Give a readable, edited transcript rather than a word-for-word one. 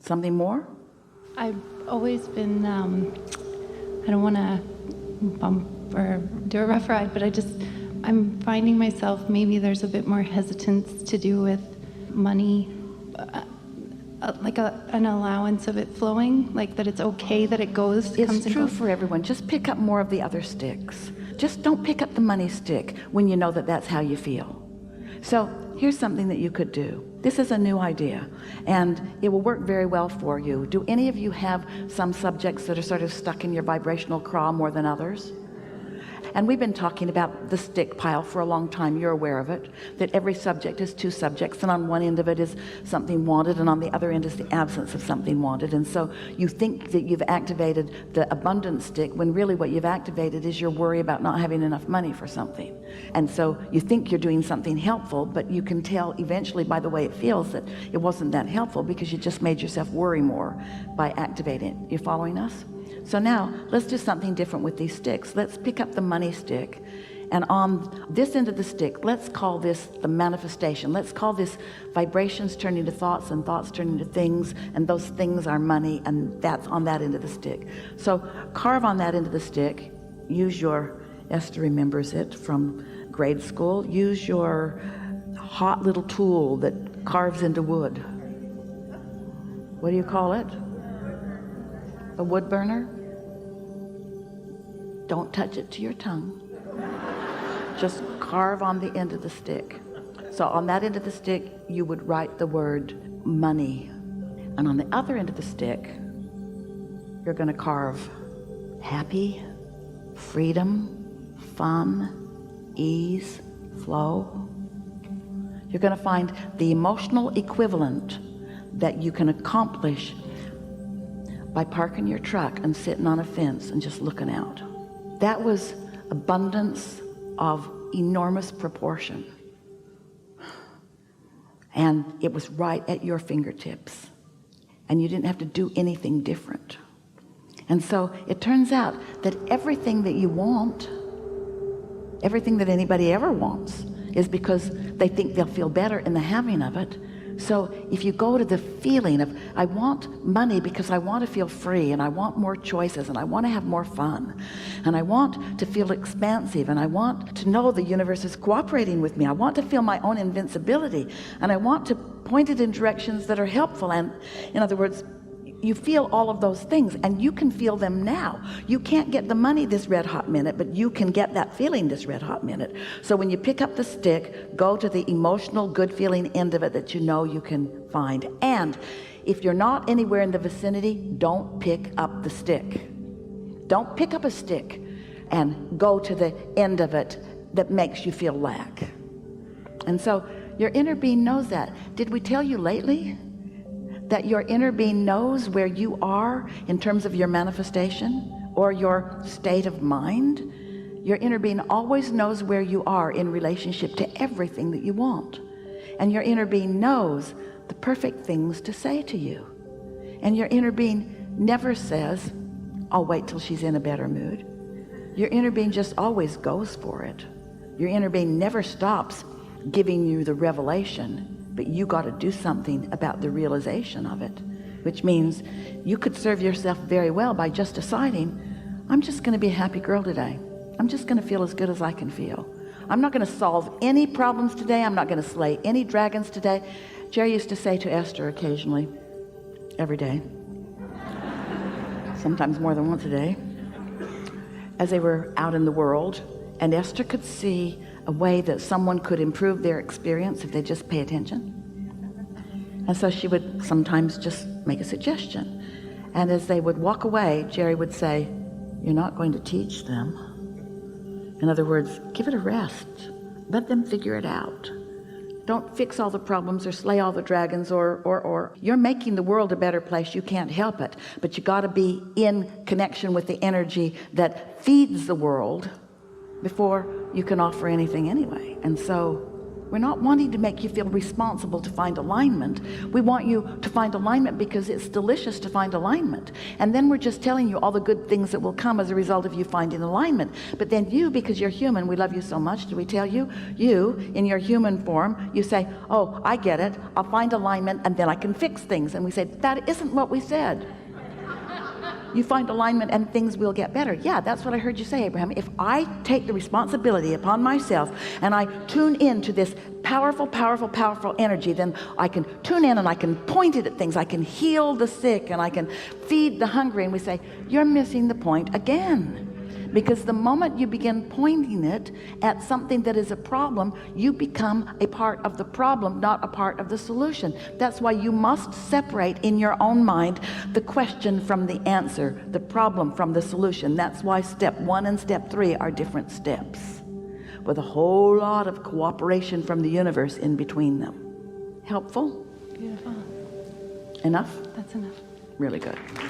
Something more? I've always been, I don't want to bump or do a rough ride, but I'm finding myself, maybe there's a bit more hesitance to do with money, like an allowance of it flowing, like that it's okay that it goes, comes and goes. It's true for everyone. Just pick up more of the other sticks. Just don't pick up the money stick when you know that that's how you feel. So here's something that you could do. This is a new idea, and it will work very well for you. Do any of you have some subjects that are sort of stuck in your vibrational craw more than others? And we've been talking about the stick pile for a long time. You're aware of it, that every subject is two subjects, and on one end of it is something wanted, and on the other end is the absence of something wanted. And so you think that you've activated the abundance stick, when really what you've activated is your worry about not having enough money for something. And so you think you're doing something helpful, but you can tell eventually by the way it feels that it wasn't that helpful, because you just made yourself worry more by activating it. You following us? So now let's do something different with these sticks. Let's pick up the money stick, and on this end of the stick, let's call this the manifestation. Let's call this vibrations turning to thoughts, and thoughts turning to things, and those things are money, and that's on that end of the stick. So carve on that end of the stick. Use your, Esther remembers it from grade school, use your hot little tool that carves into wood. What do you call it? A wood burner? Don't touch it to your tongue. Just carve on the end of the stick. So on that end of the stick, you would write the word money. And on the other end of the stick, you're going to carve happy, freedom, fun, ease, flow. You're going to find the emotional equivalent that you can accomplish by parking your truck and sitting on a fence and just looking out. That was abundance of enormous proportion. And it was right at your fingertips. And you didn't have to do anything different. And so it turns out that everything that you want, everything that anybody ever wants, is because they think they'll feel better in the having of it. So if you go to the feeling of, I want money because I want to feel free, and I want more choices, and I want to have more fun, and I want to feel expansive, and I want to know the universe is cooperating with me, I want to feel my own invincibility, and I want to point it in directions that are helpful. And in other words, you feel all of those things, and you can feel them now. You can't get the money this red hot minute, but you can get that feeling this red hot minute. So when you pick up the stick, go to the emotional good feeling end of it that you know you can find. And if you're not anywhere in the vicinity, don't pick up the stick. Don't pick up a stick and go to the end of it that makes you feel lack. And so your inner being knows that. Did we tell you lately that your inner being knows where you are in terms of your manifestation or your state of mind? Your inner being always knows where you are in relationship to everything that you want. And your inner being knows the perfect things to say to you. And your inner being never says, I'll wait till she's in a better mood. Your inner being just always goes for it. Your inner being never stops giving you the revelation, but you got to do something about the realization of it, which means you could serve yourself very well by just deciding, I'm just going to be a happy girl today. I'm just going to feel as good as I can feel. I'm not going to solve any problems today. I'm not going to slay any dragons today. Jerry used to say to Esther occasionally, every day, sometimes more than once a day, as they were out in the world, and Esther could see a way that someone could improve their experience if they just pay attention. And so she would sometimes just make a suggestion. And as they would walk away, Jerry would say, you're not going to teach them. In other words, give it a rest. Let them figure it out. Don't fix all the problems or slay all the dragons or. You're making the world a better place. You can't help it. But you got to be in connection with the energy that feeds the world before you can offer anything anyway. And so We're not wanting to make you feel responsible to find alignment. We want you to find alignment because it's delicious to find alignment. And then we're just telling you all the good things that will come as a result of you finding alignment. But then you, because you're human, we love you so much, do we tell you? You, in your human form, you say, oh, I get it. I'll find alignment and then I can fix things. And we say, that isn't what we said. You find alignment and things will get better. Yeah, that's what I heard you say, Abraham. If I take the responsibility upon myself and I tune into this powerful, powerful, powerful energy, then I can tune in and I can point it at things. I can heal the sick and I can feed the hungry. And we say, you're missing the point again. Because the moment you begin pointing it at something that is a problem, you become a part of the problem, not a part of the solution. That's why you must separate in your own mind the question from the answer, the problem from the solution. That's why step 1 and step 3 are different steps, with a whole lot of cooperation from the universe in between them. Helpful? Beautiful. Enough? That's enough. Really good. Really good.